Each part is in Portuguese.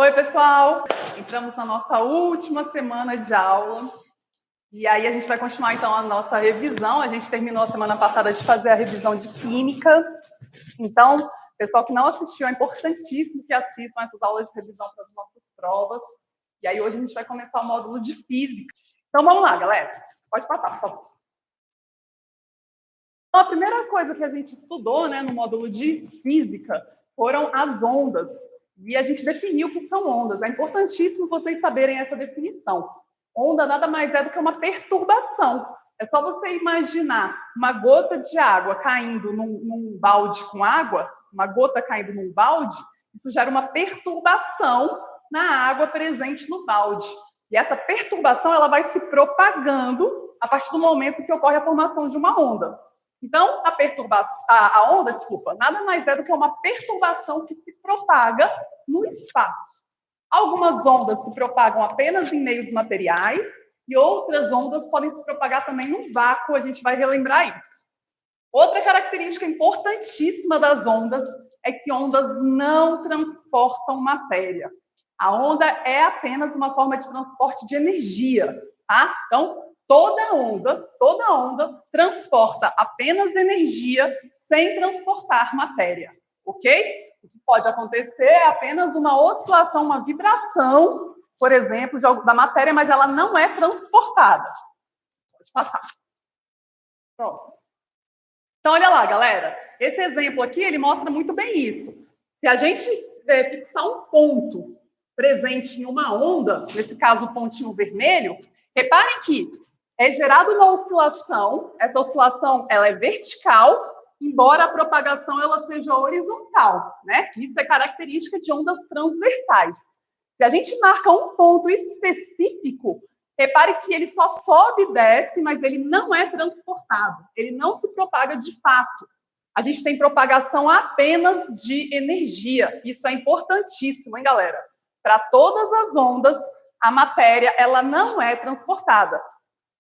Oi, pessoal! Entramos na nossa última semana de aula. E aí a gente vai continuar, então, a nossa revisão. A gente terminou a semana passada de fazer a revisão de Química. Então, pessoal que não assistiu, é importantíssimo que assistam essas aulas de revisão para as nossas provas. E aí hoje a gente vai começar o módulo de Física. Então, vamos lá, galera. Pode passar, por favor. Então, a primeira coisa que a gente estudou, né, no módulo de Física foram as ondas. E a gente definiu o que são ondas. É importantíssimo vocês saberem essa definição. Onda nada mais é do que uma perturbação. É só você imaginar uma gota de água caindo num balde com água, uma gota caindo num balde, isso gera uma perturbação na água presente no balde. E essa perturbação ela vai se propagando a partir do momento que ocorre a formação de uma onda. Então, a onda, nada mais é do que uma perturbação que se propaga no espaço. Algumas ondas se propagam apenas em meios materiais e outras ondas podem se propagar também no vácuo, a gente vai relembrar isso. Outra característica importantíssima das ondas é que ondas não transportam matéria. A onda é apenas uma forma de transporte de energia, tá? Então, toda onda transporta apenas energia sem transportar matéria, ok? O que pode acontecer é apenas uma oscilação, uma vibração, por exemplo, da matéria, mas ela não é transportada. Pode passar. Próximo. Então, olha lá, galera. Esse exemplo aqui, ele mostra muito bem isso. Se a gente fixar um ponto presente em uma onda, nesse caso o pontinho vermelho, reparem que é gerada uma oscilação, essa oscilação ela é vertical, embora a propagação ela seja horizontal, né? Isso é característica de ondas transversais. Se a gente marca um ponto específico, repare que ele só sobe e desce, mas ele não é transportado, ele não se propaga de fato. A gente tem propagação apenas de energia. Isso é importantíssimo, hein, galera? Para todas as ondas, a matéria ela não é transportada.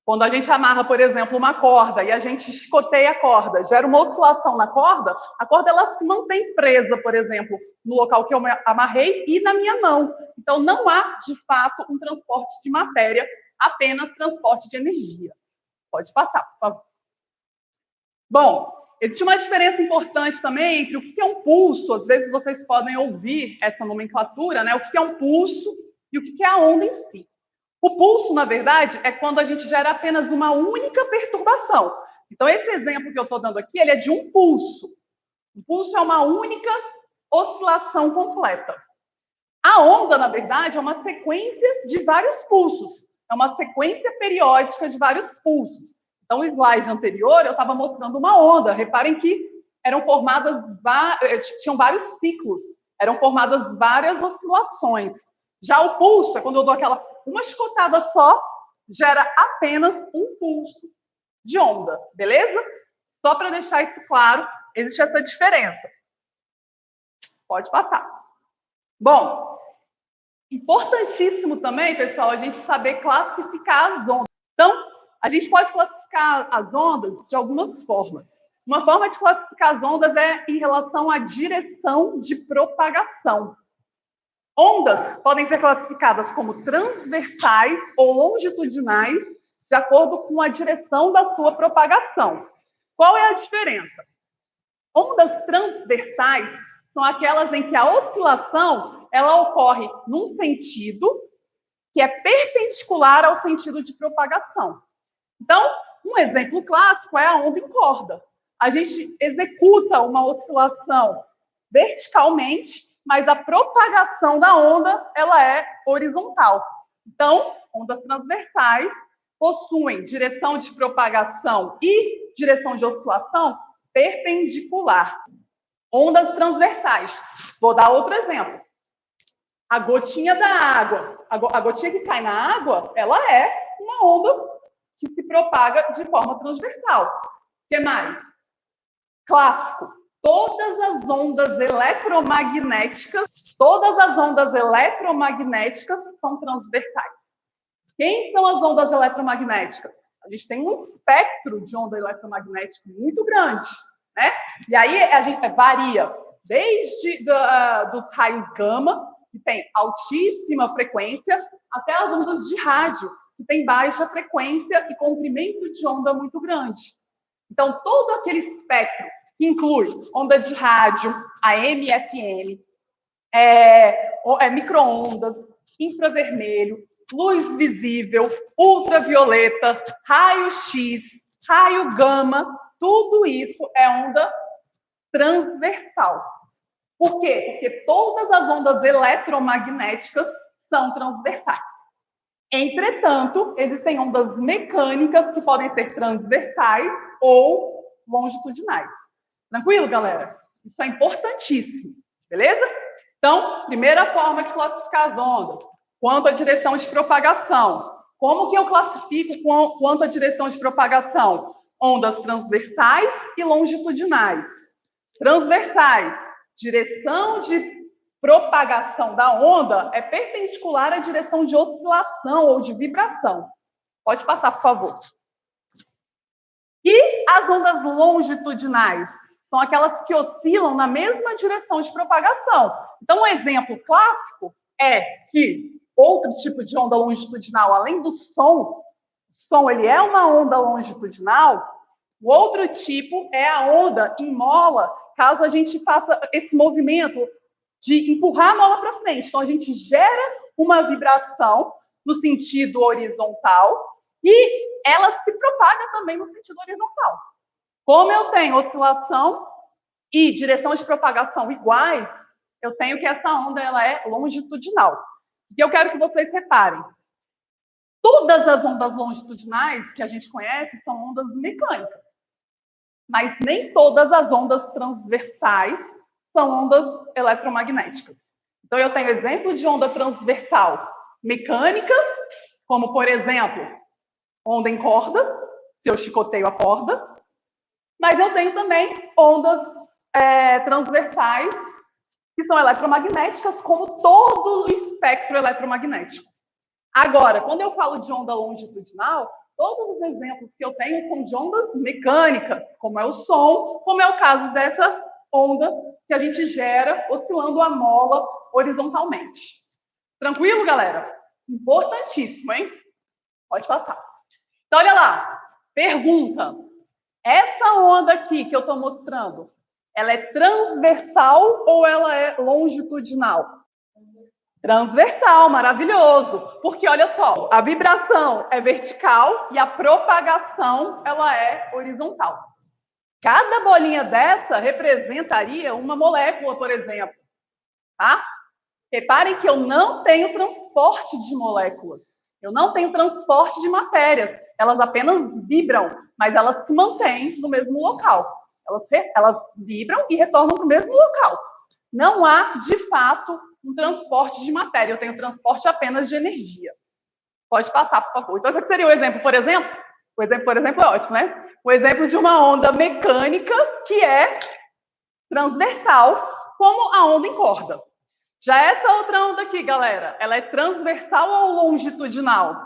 Quando a gente amarra, por exemplo, uma corda e a gente chicoteia a corda, gera uma oscilação na corda, a corda ela se mantém presa, por exemplo, no local que eu amarrei e na minha mão. Então, não há, de fato, um transporte de matéria, apenas transporte de energia. Pode passar, por favor. Bom, existe uma diferença importante também entre o que é um pulso. Às vezes vocês podem ouvir essa nomenclatura, né? O que é um pulso e o que é a onda em si. O pulso, na verdade, é quando a gente gera apenas uma única perturbação. Então, esse exemplo que eu estou dando aqui, ele é de um pulso. O pulso é uma única oscilação completa. A onda, na verdade, é uma sequência de vários pulsos. É uma sequência periódica de vários pulsos. Então, o slide anterior, eu estava mostrando uma onda. Reparem que eram formadas, tinham vários ciclos. Eram formadas várias oscilações. Já o pulso é quando eu dou uma chicotada só, gera apenas um pulso de onda, beleza? Só para deixar isso claro, existe essa diferença. Pode passar. Bom, importantíssimo também, pessoal, a gente saber classificar as ondas. Então, a gente pode classificar as ondas de algumas formas. Uma forma de classificar as ondas é em relação à direção de propagação. Ondas podem ser classificadas como transversais ou longitudinais, de acordo com a direção da sua propagação. Qual é a diferença? Ondas transversais são aquelas em que a oscilação ela ocorre num sentido que é perpendicular ao sentido de propagação. Então, um exemplo clássico é a onda em corda. A gente executa uma oscilação verticalmente, mas a propagação da onda ela é horizontal. Então, ondas transversais possuem direção de propagação e direção de oscilação perpendicular. Ondas transversais. Vou dar outro exemplo. A gotinha da água. A gotinha que cai na água, ela é uma onda que se propaga de forma transversal. O que mais? Clássico. Todas as ondas eletromagnéticas são transversais. Quem são as ondas eletromagnéticas? A gente tem um espectro de onda eletromagnética muito grande, né? E aí a gente varia desde dos raios gama que tem altíssima frequência, até as ondas de rádio, que tem baixa frequência e comprimento de onda muito grande. Então, todo aquele espectro que inclui onda de rádio, AM e FM, micro-ondas, infravermelho, luz visível, ultravioleta, raio-x, raio gama, tudo isso é onda transversal. Por quê? Porque todas as ondas eletromagnéticas são transversais. Entretanto, existem ondas mecânicas que podem ser transversais ou longitudinais. Tranquilo, galera? Isso é importantíssimo, beleza? Então, primeira forma de classificar as ondas, quanto à direção de propagação. Como que eu classifico quanto à direção de propagação? Ondas transversais e longitudinais. Transversais, direção de propagação da onda é perpendicular à direção de oscilação ou de vibração. Pode passar, por favor. E as ondas longitudinais? São aquelas que oscilam na mesma direção de propagação. Então, um exemplo clássico é que outro tipo de onda longitudinal, além do som, o som ele é uma onda longitudinal, o outro tipo é a onda em mola, caso a gente faça esse movimento de empurrar a mola para frente. Então, a gente gera uma vibração no sentido horizontal e ela se propaga também no sentido horizontal. Como eu tenho oscilação e direção de propagação iguais, eu tenho que essa onda ela é longitudinal. E eu quero que vocês reparem. Todas as ondas longitudinais que a gente conhece são ondas mecânicas. Mas nem todas as ondas transversais são ondas eletromagnéticas. Então, eu tenho exemplo de onda transversal mecânica, como, por exemplo, onda em corda, se eu chicoteio a corda. Mas eu tenho também ondas transversais, que são eletromagnéticas, como todo o espectro eletromagnético. Agora, quando eu falo de onda longitudinal, todos os exemplos que eu tenho são de ondas mecânicas, como é o som, como é o caso dessa onda que a gente gera oscilando a mola horizontalmente. Tranquilo, galera? Importantíssimo, hein? Pode passar. Então, olha lá. Pergunta. Essa onda aqui que eu estou mostrando, ela é transversal ou ela é longitudinal? Transversal, maravilhoso. Porque, olha só, a vibração é vertical e a propagação, ela é horizontal. Cada bolinha dessa representaria uma molécula, por exemplo. Tá? Reparem que eu não tenho transporte de moléculas. Eu não tenho transporte de matérias. Elas apenas vibram, mas elas se mantêm no mesmo local. Elas vibram e retornam para o mesmo local. Não há, de fato, um transporte de matéria. Eu tenho transporte apenas de energia. Pode passar, por favor. Então, esse aqui seria o exemplo, por exemplo? O exemplo, por exemplo, é ótimo, né? O exemplo de uma onda mecânica que é transversal, como a onda em corda. Já essa outra onda aqui, galera, ela é transversal ou longitudinal?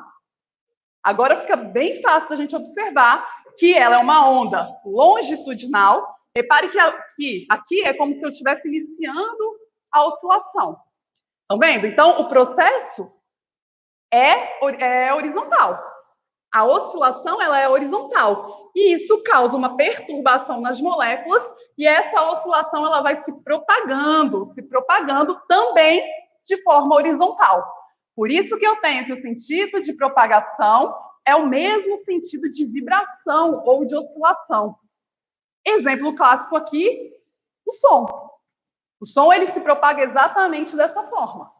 Agora fica bem fácil da gente observar que ela é uma onda longitudinal. Repare que aqui é como se eu estivesse iniciando a oscilação. Estão vendo? Então, o processo é horizontal. A oscilação ela é horizontal. E isso causa uma perturbação nas moléculas e essa oscilação ela vai se propagando também de forma horizontal. Por isso que eu tenho que o sentido de propagação é o mesmo sentido de vibração ou de oscilação. Exemplo clássico aqui, o som. O som ele se propaga exatamente dessa forma.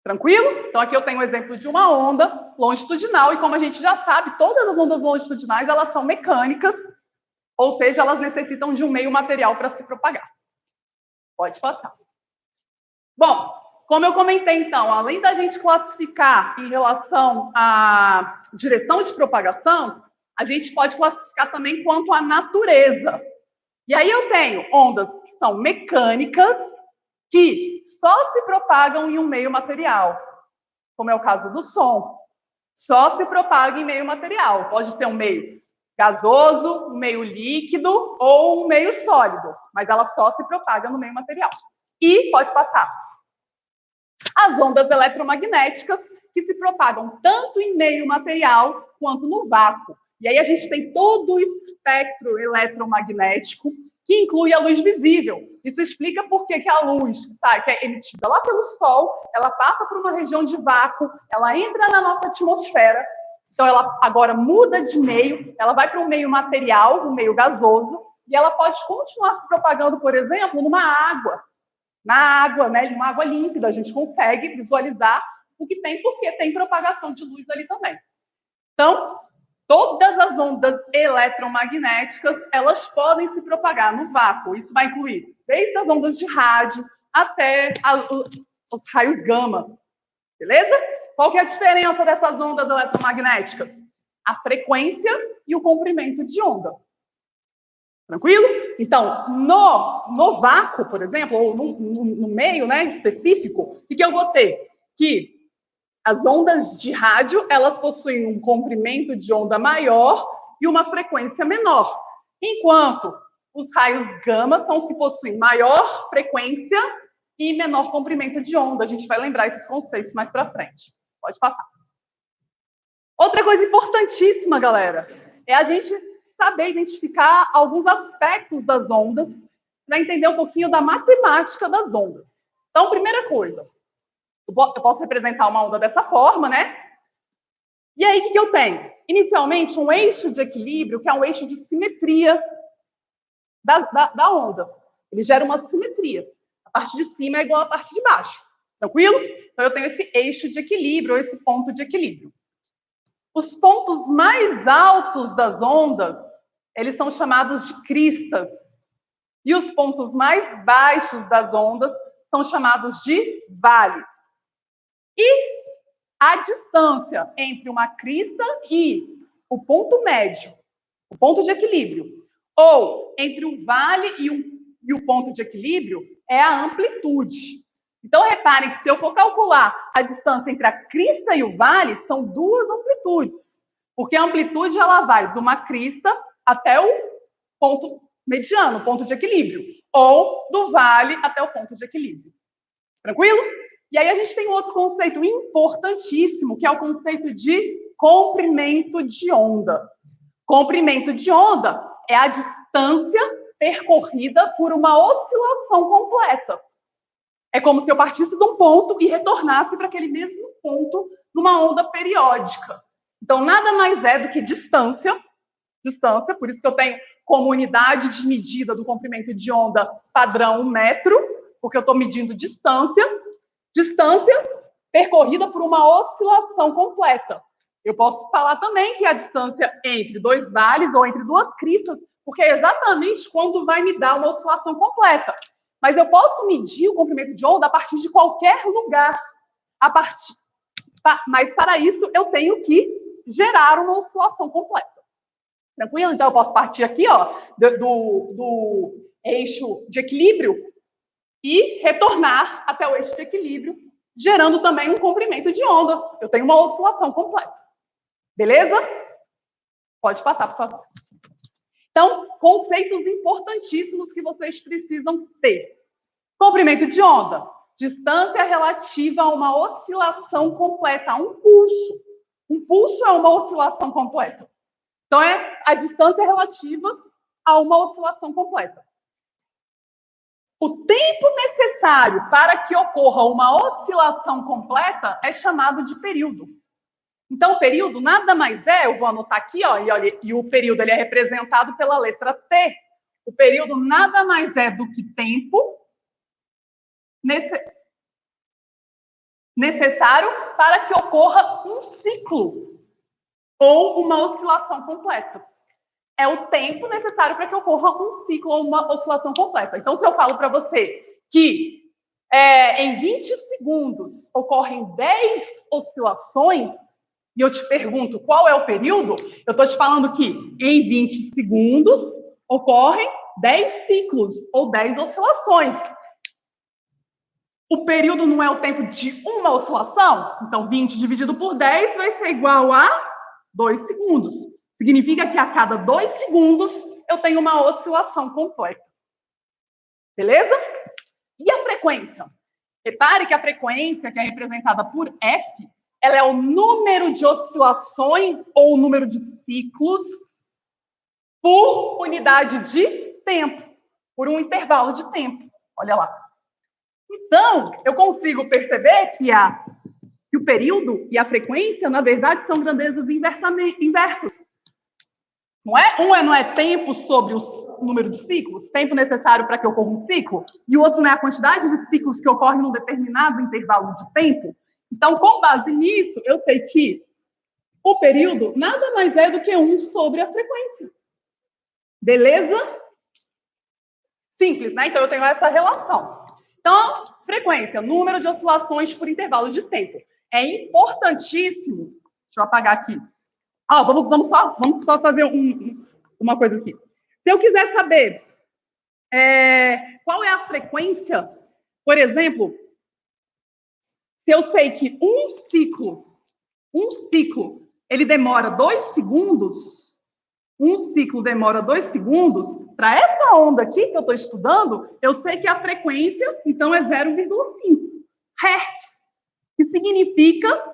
Tranquilo? Então, aqui eu tenho um exemplo de uma onda longitudinal, e como a gente já sabe, todas as ondas longitudinais, elas são mecânicas, ou seja, elas necessitam de um meio material para se propagar. Pode passar. Bom, como eu comentei, então, além da gente classificar em relação à direção de propagação, a gente pode classificar também quanto à natureza. E aí eu tenho ondas que são mecânicas, que só se propagam em um meio material, como é o caso do som. Só se propaga em meio material. Pode ser um meio gasoso, um meio líquido ou um meio sólido, mas ela só se propaga no meio material. E pode passar. As ondas eletromagnéticas, que se propagam tanto em meio material quanto no vácuo. E aí a gente tem todo o espectro eletromagnético, que inclui a luz visível. Isso explica por que a luz que é emitida lá pelo Sol, ela passa por uma região de vácuo, ela entra na nossa atmosfera, então ela agora muda de meio, ela vai para um meio material, um meio gasoso, e ela pode continuar se propagando, por exemplo, numa água. Na água, né, numa água límpida, a gente consegue visualizar o que tem, porque tem propagação de luz ali também. Então, todas as ondas eletromagnéticas, elas podem se propagar no vácuo. Isso vai incluir desde as ondas de rádio até os raios gama. Beleza? Qual que é a diferença dessas ondas eletromagnéticas? A frequência e o comprimento de onda. Tranquilo? Então, no vácuo, por exemplo, ou no meio, né, específico, o que eu vou ter? Que as ondas de rádio, elas possuem um comprimento de onda maior e uma frequência menor, enquanto os raios gama são os que possuem maior frequência e menor comprimento de onda. A gente vai lembrar esses conceitos mais para frente. Pode passar. Outra coisa importantíssima, galera, é a gente saber identificar alguns aspectos das ondas para entender um pouquinho da matemática das ondas. Então, primeira coisa, eu posso representar uma onda dessa forma, né? E aí, o que eu tenho? Inicialmente, um eixo de equilíbrio, que é um eixo de simetria da onda. Ele gera uma simetria. A parte de cima é igual à parte de baixo. Tranquilo? Então, eu tenho esse eixo de equilíbrio, esse ponto de equilíbrio. Os pontos mais altos das ondas, eles são chamados de cristas. E os pontos mais baixos das ondas são chamados de vales. E a distância entre uma crista e o ponto médio, o ponto de equilíbrio, ou entre o vale e o ponto de equilíbrio, é a amplitude. Então, reparem que se eu for calcular a distância entre a crista e o vale, são duas amplitudes. Porque a amplitude ela vai de uma crista até o ponto mediano, o ponto de equilíbrio, ou do vale até o ponto de equilíbrio. Tranquilo? E aí a gente tem um outro conceito importantíssimo, que é o conceito de comprimento de onda. Comprimento de onda é a distância percorrida por uma oscilação completa. É como se eu partisse de um ponto e retornasse para aquele mesmo ponto numa onda periódica. Então, nada mais é do que distância, por isso que eu tenho como unidade de medida do comprimento de onda padrão 1 metro, porque eu estou medindo distância percorrida por uma oscilação completa. Eu posso falar também que é a distância entre dois vales ou entre duas cristas, porque é exatamente quando vai me dar uma oscilação completa. Mas eu posso medir o comprimento de onda a partir de qualquer lugar. Mas para isso eu tenho que gerar uma oscilação completa. Tranquilo? Então eu posso partir aqui, ó, do eixo de equilíbrio e retornar até o eixo de equilíbrio, gerando também um comprimento de onda. Eu tenho uma oscilação completa. Beleza? Pode passar, por favor. Então, conceitos importantíssimos que vocês precisam ter. Comprimento de onda. Distância relativa a uma oscilação completa, a um pulso. Um pulso é uma oscilação completa. Então, é a distância relativa a uma oscilação completa. O tempo necessário para que ocorra uma oscilação completa é chamado de período. Então, o período nada mais é, eu vou anotar aqui, ó, e o período ele é representado pela letra T. O período nada mais é do que tempo necessário para que ocorra um ciclo ou uma oscilação completa. É o tempo necessário para que ocorra um ciclo ou uma oscilação completa. Então, se eu falo para você que em 20 segundos ocorrem 10 oscilações, e eu te pergunto qual é o período, eu estou te falando que em 20 segundos ocorrem 10 ciclos ou 10 oscilações. O período não é o tempo de uma oscilação? Então, 20 dividido por 10 vai ser igual a 2 segundos. Significa que a cada 2 segundos eu tenho uma oscilação completa. Beleza? E a frequência? Repare que a frequência, que é representada por F, ela é o número de oscilações ou o número de ciclos por unidade de tempo, por um intervalo de tempo. Olha lá. Então, eu consigo perceber que o período e a frequência, na verdade, são grandezas inversas. Não é? Não é tempo sobre o número de ciclos, tempo necessário para que ocorra um ciclo, e o outro não é a quantidade de ciclos que ocorrem num determinado intervalo de tempo. Então, com base nisso, eu sei que o período nada mais é do que 1 sobre a frequência. Beleza? Simples, né? Então, eu tenho essa relação. Então, frequência, número de oscilações por intervalo de tempo. É importantíssimo. Deixa eu apagar aqui. Vamos só fazer uma coisa aqui. Se eu quiser saber qual é a frequência, por exemplo, se eu sei que um ciclo, ele demora 2 segundos, um ciclo demora 2 segundos, para essa onda aqui que eu estou estudando, eu sei que a frequência, então, é 0,5 Hz, que significa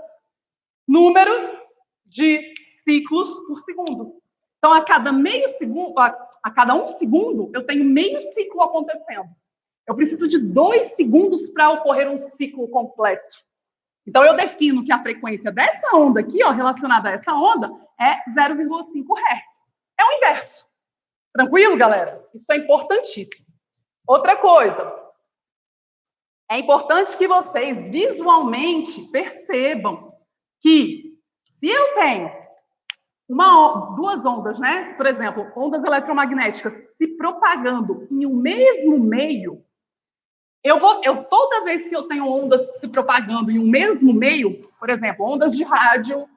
número de ciclos por segundo. Então, a cada meio segundo, a cada 1 segundo, eu tenho meio ciclo acontecendo. Eu preciso de 2 segundos para ocorrer um ciclo completo. Então, eu defino que a frequência dessa onda aqui, ó, relacionada a essa onda, é 0,5 Hz. É o inverso. Tranquilo, galera? Isso é importantíssimo. Outra coisa. É importante que vocês visualmente percebam que se eu tenho duas ondas, né? Por exemplo, ondas eletromagnéticas se propagando em um mesmo meio, toda vez que eu tenho ondas se propagando em um mesmo meio, por exemplo, ondas de rádio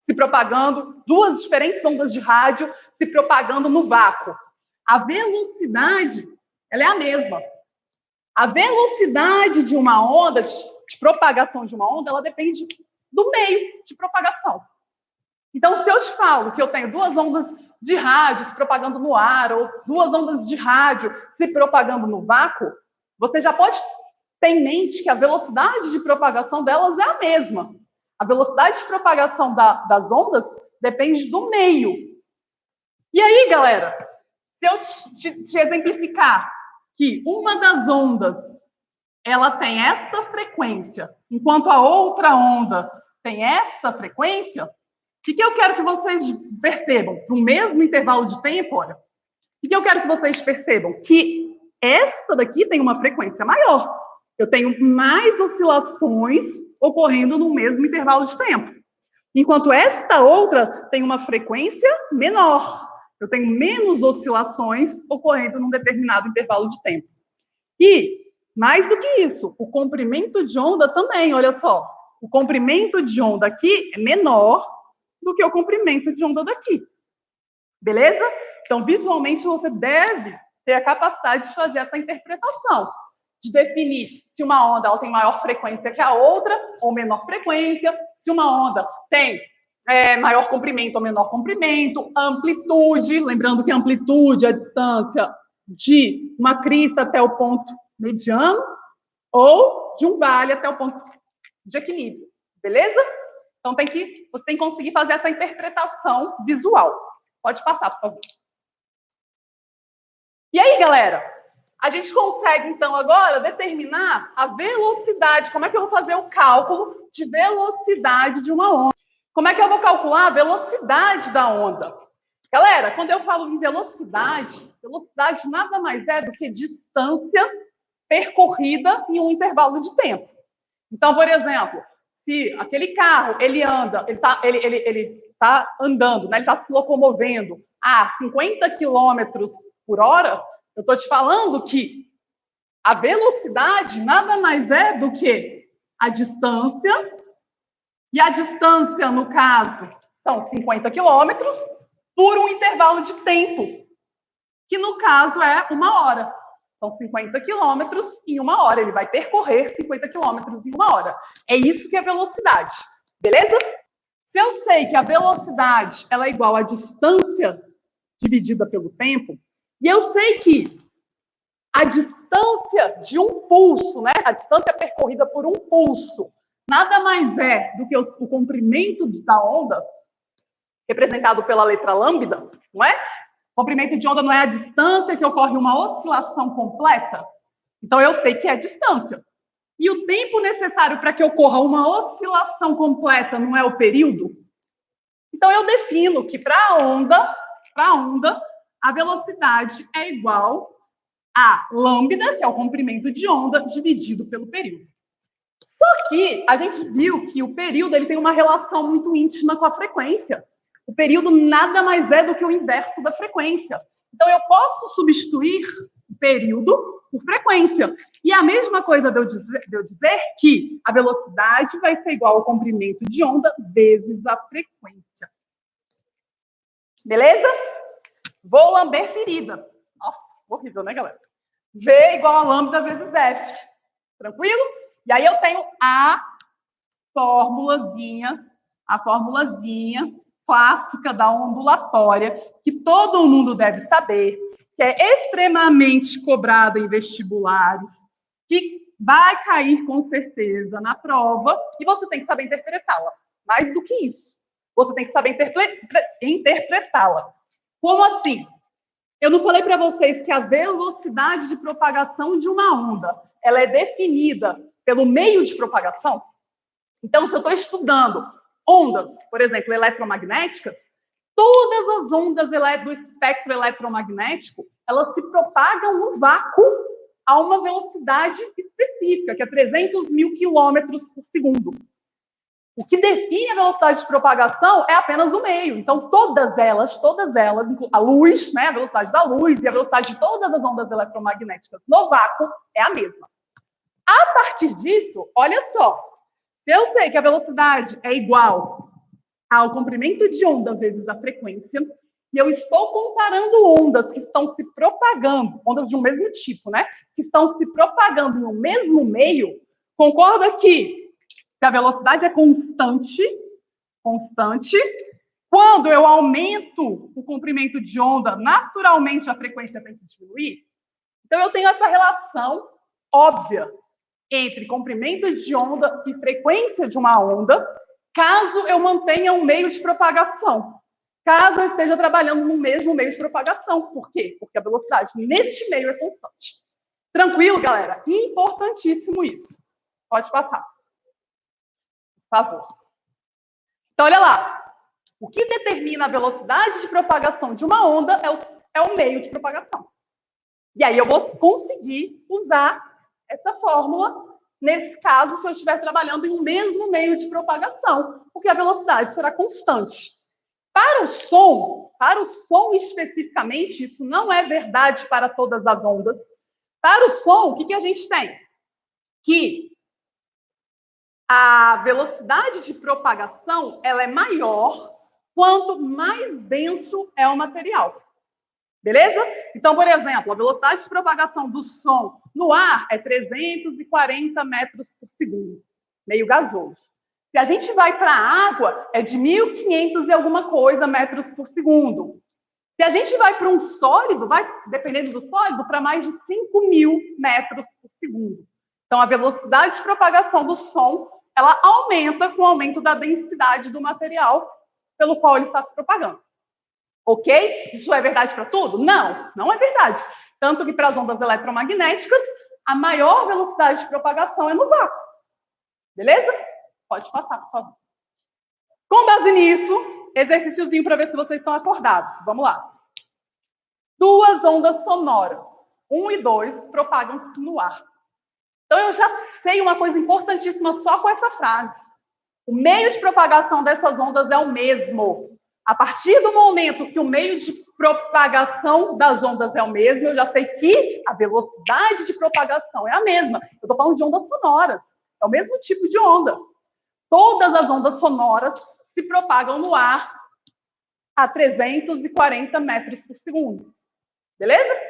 se propagando, duas diferentes ondas de rádio se propagando no vácuo, a velocidade, ela é a mesma. A velocidade de uma onda, de propagação de uma onda, ela depende do meio de propagação. Então, se eu te falo que eu tenho duas ondas de rádio se propagando no ar, ou duas ondas de rádio se propagando no vácuo, você já pode ter em mente que a velocidade de propagação delas é a mesma. A velocidade de propagação das ondas depende do meio. E aí, galera, se eu te exemplificar que uma das ondas ela tem esta frequência, enquanto a outra onda tem esta frequência, o que eu quero que vocês percebam? No mesmo intervalo de tempo, olha, o que eu quero que vocês percebam? Que esta daqui tem uma frequência maior. Eu tenho mais oscilações ocorrendo no mesmo intervalo de tempo. Enquanto esta outra tem uma frequência menor. Eu tenho menos oscilações ocorrendo num determinado intervalo de tempo. E, mais do que isso, o comprimento de onda também, olha só. O comprimento de onda aqui é menor do que o comprimento de onda daqui. Beleza? Então, visualmente, você deve ter a capacidade de fazer essa interpretação, de definir se uma onda ela tem maior frequência que a outra, ou menor frequência, se uma onda tem maior comprimento ou menor comprimento, amplitude, lembrando que a amplitude é a distância de uma crista até o ponto mediano, ou de um vale até o ponto de equilíbrio, beleza? Então, você tem que conseguir fazer essa interpretação visual. Pode passar, por favor. E aí, galera, a gente consegue, então, agora determinar a velocidade. Como é que eu vou fazer o cálculo de velocidade de uma onda? Como é que eu vou calcular a velocidade da onda? Galera, quando eu falo em velocidade nada mais é do que distância percorrida em um intervalo de tempo. Então, por exemplo, se aquele carro, ele está andando, né? Ele está se locomovendo a 50 km por hora, eu estou te falando que a velocidade nada mais é do que a distância, e a distância, no caso, são 50 quilômetros por um intervalo de tempo, que no caso é 1 hora. São 50 quilômetros em 1 hora. Ele vai percorrer 50 quilômetros em 1 hora. É isso que é velocidade. Beleza? Se eu sei que a velocidade ela é igual à distância dividida pelo tempo, e eu sei que A distância de um pulso, né? A distância percorrida por um pulso, nada mais é do que o comprimento da onda, representado pela letra lambda, não é? O comprimento de onda não é a distância que ocorre uma oscilação completa? Então, eu sei que é a distância. E o tempo necessário para que ocorra uma oscilação completa não é o período? Então, eu defino que para a onda, a velocidade é igual a lambda, que é o comprimento de onda, dividido pelo período. Só que a gente viu que o período ele tem uma relação muito íntima com a frequência. O período nada mais é do que o inverso da frequência. Então, eu posso substituir o período por frequência. E a mesma coisa de eu dizer que a velocidade vai ser igual ao comprimento de onda vezes a frequência. Beleza? Vou lamber ferida. Nossa, horrível, né, galera? V igual a lambda vezes F. Tranquilo? E aí eu tenho a formulazinha clássica da ondulatória, que todo mundo deve saber, que é extremamente cobrada em vestibulares, que vai cair com certeza na prova, e você tem que saber interpretá-la. Mais do que isso, você tem que saber interpretá-la. Como assim? Eu não falei para vocês que a velocidade de propagação de uma onda, ela é definida pelo meio de propagação? Então, se eu estou estudando ondas, por exemplo, eletromagnéticas, todas as ondas do espectro eletromagnético, elas se propagam no vácuo a uma velocidade específica, que é 300 mil quilômetros por segundo. O que define a velocidade de propagação é apenas o meio. Então, todas elas, a luz, né, a velocidade da luz e a velocidade de todas as ondas eletromagnéticas no vácuo é a mesma. A partir disso, olha só, se eu sei que a velocidade é igual ao comprimento de onda vezes a frequência, e eu estou comparando ondas que estão se propagando, ondas de um mesmo tipo, né, que estão se propagando no mesmo meio, concorda que se a velocidade é constante, quando eu aumento o comprimento de onda, naturalmente a frequência tem que diminuir? Então, eu tenho essa relação óbvia entre comprimento de onda e frequência de uma onda, caso eu mantenha um meio de propagação. Caso eu esteja trabalhando no mesmo meio de propagação. Por quê? Porque a velocidade neste meio é constante. Tranquilo, galera? Importantíssimo isso. Pode passar. Por favor. Então, olha lá. O que determina a velocidade de propagação de uma onda é o meio de propagação. E aí eu vou conseguir usar essa fórmula, nesse caso, se eu estiver trabalhando em um mesmo meio de propagação, porque a velocidade será constante. Para o som especificamente, isso não é verdade para todas as ondas. Para o som, o que a gente tem? Que a velocidade de propagação ela é maior quanto mais denso é o material. Beleza? Então, por exemplo, a velocidade de propagação do som no ar é 340 metros por segundo, meio gasoso. Se a gente vai para a água, é de 1.500 e alguma coisa metros por segundo. Se a gente vai para um sólido, vai, dependendo do sólido, para mais de 5.000 metros por segundo. Então, a velocidade de propagação do som, ela aumenta com o aumento da densidade do material pelo qual ele está se propagando. Ok? Isso é verdade para tudo? Não, não é verdade. Tanto que para as ondas eletromagnéticas, a maior velocidade de propagação é no vácuo. Beleza? Pode passar, por favor. Com base nisso, exercíciozinho para ver se vocês estão acordados. Vamos lá. Duas ondas sonoras, 1 e 2, propagam-se no ar. Então, eu já sei uma coisa importantíssima só com essa frase. O meio de propagação dessas ondas é o mesmo. A partir do momento que o meio de propagação das ondas é o mesmo, eu já sei que a velocidade de propagação é a mesma. Eu estou falando de ondas sonoras. É o mesmo tipo de onda. Todas as ondas sonoras se propagam no ar a 340 metros por segundo. Beleza?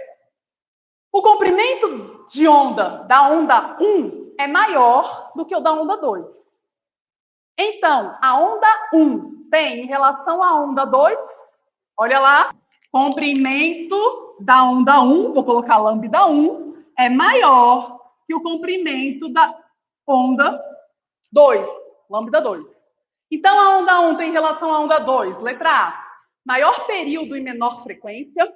O comprimento de onda da onda 1 é maior do que o da onda 2. Então, a onda 1 tem em relação à onda 2, olha lá, comprimento da onda 1, vou colocar lambda 1, é maior que o comprimento da onda 2, lambda 2. Então, a onda 1 tem relação à onda 2. Letra A, maior período e menor frequência.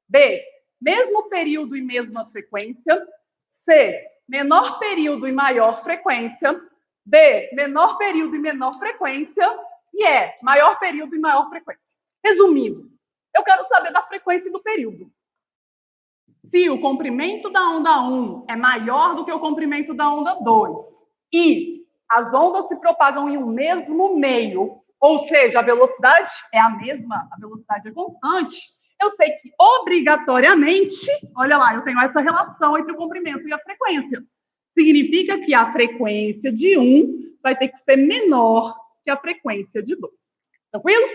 B, mesmo período e mesma frequência. C, menor período e maior frequência. D, menor período e menor frequência. E E, maior período e maior frequência. Resumindo, eu quero saber da frequência e do período. Se o comprimento da onda 1 é maior do que o comprimento da onda 2 e as ondas se propagam em um mesmo meio, ou seja, a velocidade é a mesma, a velocidade é constante, eu sei que, obrigatoriamente, olha lá, eu tenho essa relação entre o comprimento e a frequência. Significa que a frequência de 1 vai ter que ser menor que a frequência de 2. Tranquilo?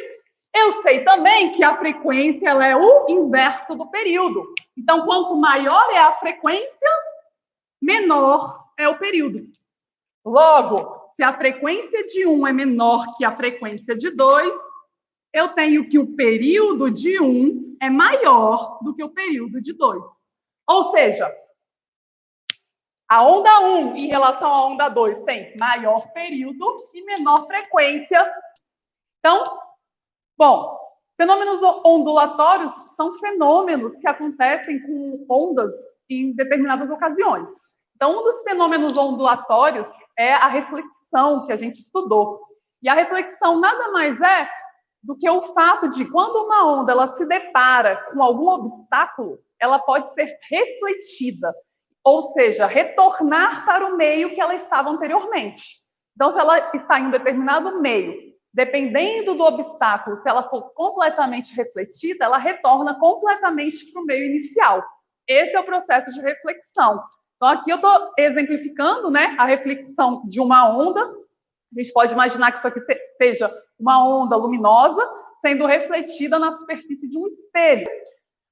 Eu sei também que a frequência ela é o inverso do período. Então, quanto maior é a frequência, menor é o período. Logo, se a frequência de 1 é menor que a frequência de 2, eu tenho que o período de 1 é maior do que o período de 2. Ou seja, a onda 1 em relação à onda 2 tem maior período e menor frequência. Então, bom, fenômenos ondulatórios são fenômenos que acontecem com ondas em determinadas ocasiões. Então, um dos fenômenos ondulatórios é a reflexão que a gente estudou. E a reflexão nada mais é do que o fato de, quando uma onda ela se depara com algum obstáculo, ela pode ser refletida, ou seja, retornar para o meio que ela estava anteriormente. Então, se ela está em um determinado meio, dependendo do obstáculo, se ela for completamente refletida, ela retorna completamente para o meio inicial. Esse é o processo de reflexão. Então, aqui eu estou exemplificando, né, a reflexão de uma onda. A gente pode imaginar que isso aqui seja uma onda luminosa sendo refletida na superfície de um espelho.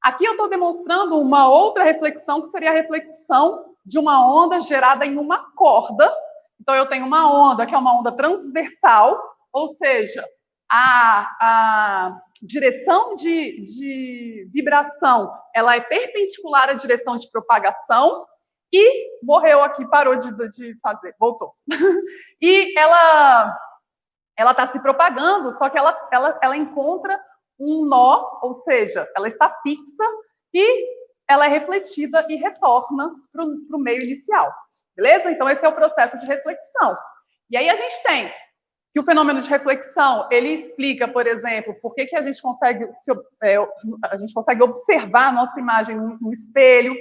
Aqui eu estou demonstrando uma outra reflexão, que seria a reflexão de uma onda gerada em uma corda. Então, eu tenho uma onda que é uma onda transversal, ou seja, a direção de vibração ela é perpendicular à direção de propagação e morreu aqui, parou de fazer, voltou. E ela está se propagando, só que ela encontra um nó, ou seja, ela está fixa e ela é refletida e retorna para o meio inicial. Beleza? Então, esse é o processo de reflexão. E aí a gente tem que o fenômeno de reflexão, ele explica, por exemplo, por que a gente consegue observar a nossa imagem no espelho.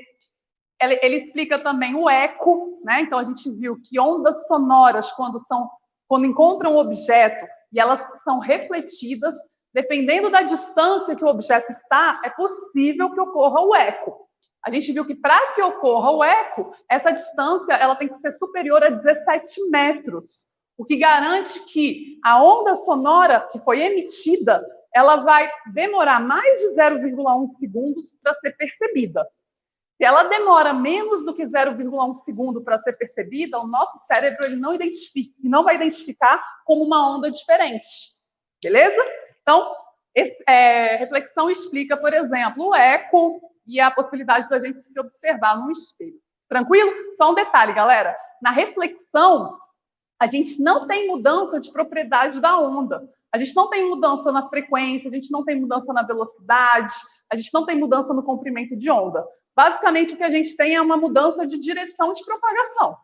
Ele explica também o eco, né? Então, a gente viu que ondas sonoras, quando encontram um objeto e elas são refletidas, dependendo da distância que o objeto está, é possível que ocorra o eco. A gente viu que, para que ocorra o eco, essa distância ela tem que ser superior a 17 metros, o que garante que a onda sonora que foi emitida, ela vai demorar mais de 0,1 segundos para ser percebida. Se ela demora menos do que 0,1 segundo para ser percebida, o nosso cérebro ele não vai identificar como uma onda diferente. Beleza? Então, reflexão explica, por exemplo, o eco e a possibilidade da gente se observar num espelho. Tranquilo? Só um detalhe, galera. Na reflexão, a gente não tem mudança de propriedade da onda. A gente não tem mudança na frequência, a gente não tem mudança na velocidade, a gente não tem mudança no comprimento de onda. Basicamente, o que a gente tem é uma mudança de direção de propagação.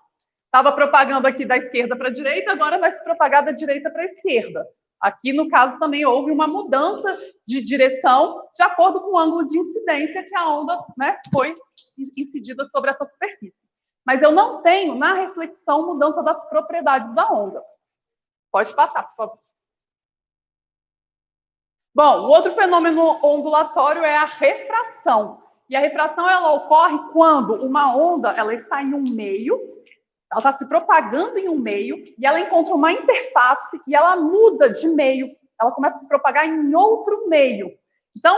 Estava propagando aqui da esquerda para a direita, agora vai se propagar da direita para a esquerda. Aqui, no caso, também houve uma mudança de direção de acordo com o ângulo de incidência que a onda, né, foi incidida sobre essa superfície. Mas eu não tenho, na reflexão, mudança das propriedades da onda. Pode passar, por favor. Bom, o outro fenômeno ondulatório é a refração. E a refração ela ocorre quando uma onda ela está em um meio, ela está se propagando em um meio, e ela encontra uma interface e ela muda de meio, ela começa a se propagar em outro meio. Então,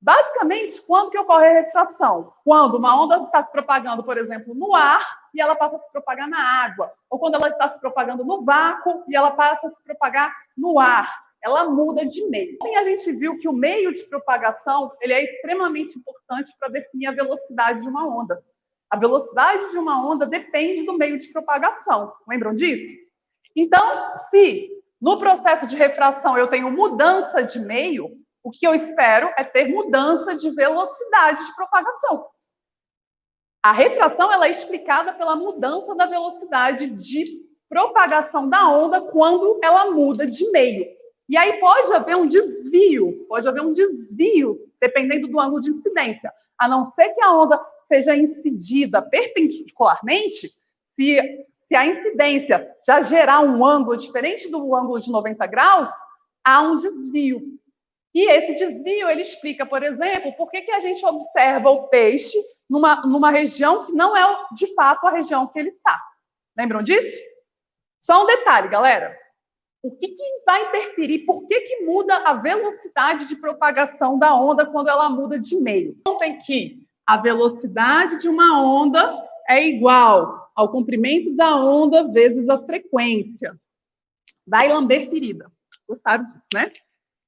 basicamente, quando que ocorre a refração? Quando uma onda está se propagando, por exemplo, no ar, e ela passa a se propagar na água. Ou quando ela está se propagando no vácuo, e ela passa a se propagar no ar. Ela muda de meio. E a gente viu que o meio de propagação ele é extremamente importante para definir a velocidade de uma onda. A velocidade de uma onda depende do meio de propagação. Lembram disso? Então, se no processo de refração eu tenho mudança de meio, o que eu espero é ter mudança de velocidade de propagação. A refração ela é explicada pela mudança da velocidade de propagação da onda quando ela muda de meio. E aí pode haver um desvio, dependendo do ângulo de incidência. A não ser que a onda seja incidida perpendicularmente, se a incidência já gerar um ângulo diferente do ângulo de 90 graus, há um desvio. E esse desvio, ele explica, por exemplo, por que a gente observa o peixe numa região que não é, de fato, a região que ele está. Lembram disso? Só um detalhe, galera. O que vai interferir? Por que muda a velocidade de propagação da onda quando ela muda de meio? Notem que a velocidade de uma onda é igual ao comprimento da onda vezes a frequência. Vai lamber ferida. Gostaram disso, né?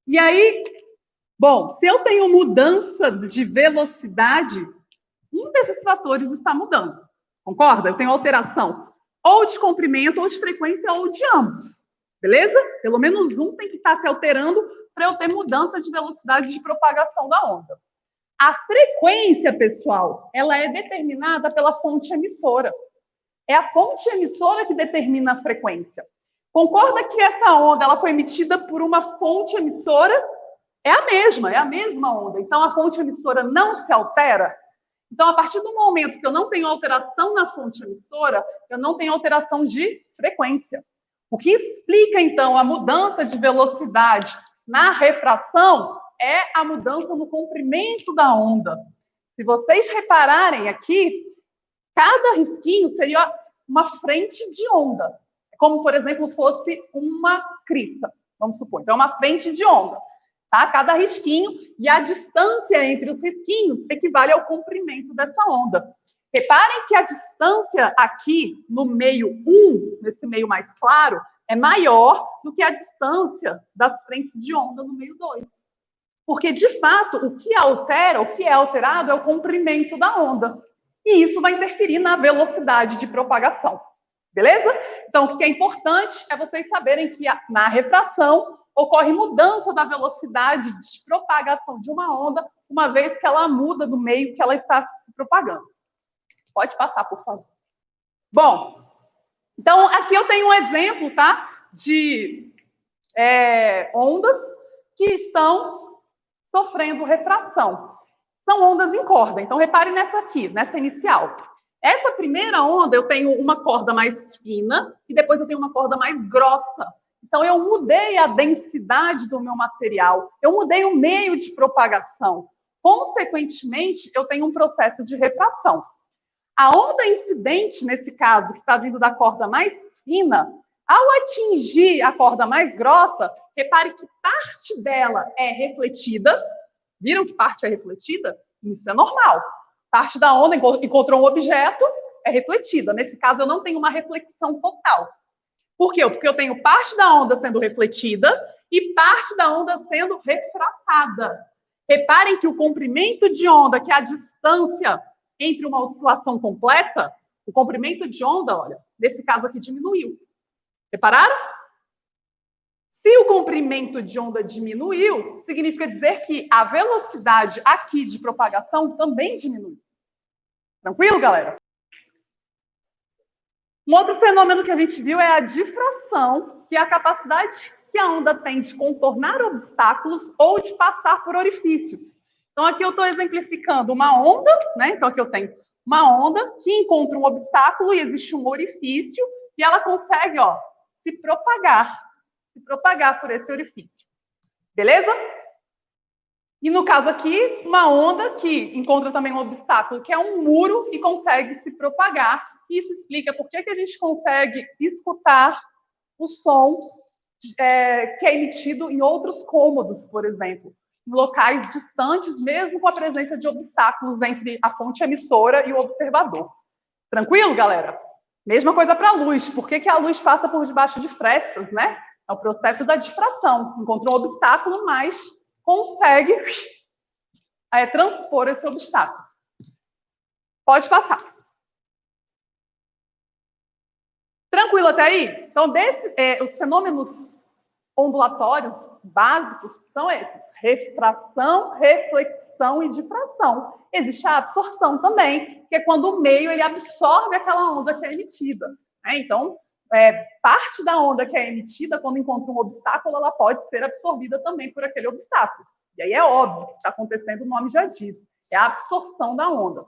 E aí, bom, se eu tenho mudança de velocidade, um desses fatores está mudando. Concorda? Eu tenho alteração ou de comprimento, ou de frequência, ou de ambos. Beleza? Pelo menos um tem que estar se alterando para eu ter mudança de velocidade de propagação da onda. A frequência, pessoal, ela é determinada pela fonte emissora. É a fonte emissora que determina a frequência. Concorda que essa onda ela foi emitida por uma fonte emissora? É a mesma onda. Então, a fonte emissora não se altera. Então, a partir do momento que eu não tenho alteração na fonte emissora, eu não tenho alteração de frequência. O que explica, então, a mudança de velocidade na refração é a mudança no comprimento da onda. Se vocês repararem aqui, cada risquinho seria uma frente de onda. Como, por exemplo, fosse uma crista, vamos supor. Então, é uma frente de onda. Tá? Cada risquinho e a distância entre os risquinhos equivale ao comprimento dessa onda. Reparem que a distância aqui no meio 1, nesse meio mais claro, é maior do que a distância das frentes de onda no meio 2. Porque, de fato, o que é alterado é o comprimento da onda. E isso vai interferir na velocidade de propagação. Beleza? Então, o que é importante é vocês saberem que na refração ocorre mudança da velocidade de propagação de uma onda, uma vez que ela muda do meio que ela está se propagando. Pode passar, por favor. Bom, então aqui eu tenho um exemplo, tá? De ondas que estão sofrendo refração. São ondas em corda. Então, repare nessa aqui, nessa inicial. Essa primeira onda, eu tenho uma corda mais fina e depois eu tenho uma corda mais grossa. Então, eu mudei a densidade do meu material, eu mudei o meio de propagação. Consequentemente, eu tenho um processo de refração. A onda incidente, nesse caso, que está vindo da corda mais fina, ao atingir a corda mais grossa, repare que parte dela é refletida. Viram que parte é refletida? Isso é normal. Parte da onda encontrou um objeto, é refletida. Nesse caso, eu não tenho uma reflexão total. Por quê? Porque eu tenho parte da onda sendo refletida e parte da onda sendo refratada. Reparem que o comprimento de onda, que é a distância entre uma oscilação completa, o comprimento de onda, olha, nesse caso aqui diminuiu. Repararam? Se o comprimento de onda diminuiu, significa dizer que a velocidade aqui de propagação também diminuiu. Tranquilo, galera? Um outro fenômeno que a gente viu é a difração, que é a capacidade que a onda tem de contornar obstáculos ou de passar por orifícios. Então, aqui eu estou exemplificando uma onda, né? Então, aqui eu tenho uma onda que encontra um obstáculo e existe um orifício e ela consegue, ó, se propagar por esse orifício. Beleza? E no caso aqui, uma onda que encontra também um obstáculo, que é um muro, e consegue se propagar. Isso explica por que a gente consegue escutar o som que é emitido em outros cômodos, por exemplo, em locais distantes, mesmo com a presença de obstáculos entre a fonte emissora e o observador. Tranquilo, galera? Mesma coisa para a luz. Por que a luz passa por debaixo de frestas, né? É o processo da difração. Encontrou um obstáculo, mas consegue transpor esse obstáculo. Pode passar. Tranquilo até aí? Então, os fenômenos ondulatórios básicos são esses: refração, reflexão e difração. Existe a absorção também, que é quando o meio ele absorve aquela onda que é emitida. Né? Então, parte da onda que é emitida, quando encontra um obstáculo, ela pode ser absorvida também por aquele obstáculo. E aí é óbvio que está acontecendo, o nome já diz, é a absorção da onda.